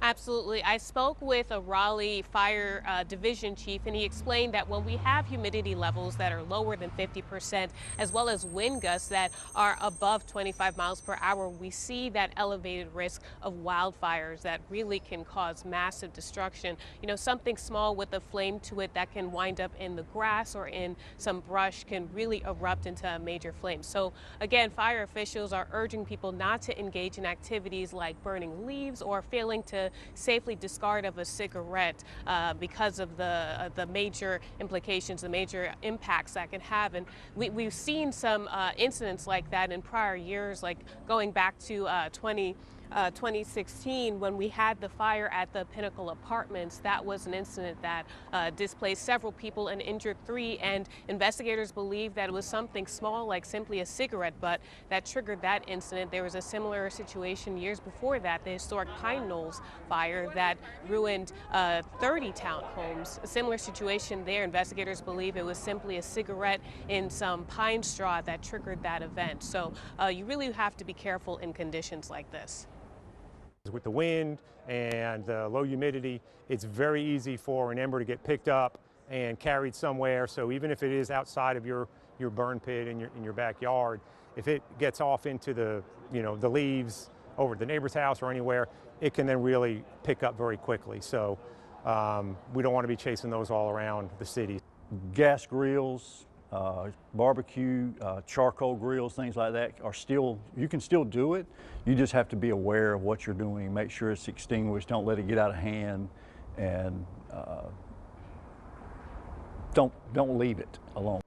Absolutely. I spoke with a Raleigh fire division chief, and he explained that when we have humidity levels that are lower than 50%, as well as wind gusts that are above 25 miles per hour, we see that elevated risk of wildfires that really can cause massive destruction. You know, something small with a flame to it that can wind up in the grass or in some brush can really erupt into a major flame. So again, fire officials are urging people not to engage in activities like burning leaves or failing to safely discard of a cigarette because of the major implications, the major impacts that can have. And we've seen some incidents like that in prior years, like going back to 2016 when we had the fire at the Pinnacle Apartments. That was an incident that displaced several people and injured three, and investigators believe that it was something small like simply a cigarette butt that triggered that incident. There was a similar situation years before that, the historic Pine Knolls fire that ruined 30 townhomes. A similar situation there. Investigators believe it was simply a cigarette in some pine straw that triggered that event. So you really have to be careful in conditions like this. With the wind and the low humidity, it's very easy for an ember to get picked up and carried somewhere. So even if it is outside of your burn pit in your backyard, if it gets off into the leaves over at the neighbor's house or anywhere, it can then really pick up very quickly. So we don't want to be chasing those all around the city. Gas grills, barbecue, charcoal grills, things like that you can still do it. You just have to be aware of what you're doing, make sure it's extinguished, don't let it get out of hand, and don't leave it alone.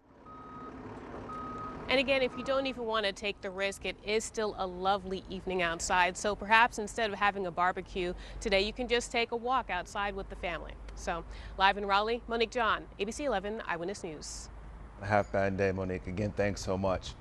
And again, if you don't even want to take the risk, it is still a lovely evening outside. So perhaps instead of having a barbecue today, you can just take a walk outside with the family. So live in Raleigh, Monique John, ABC 11 Eyewitness News. Half bad day, Monique. Again, thanks so much.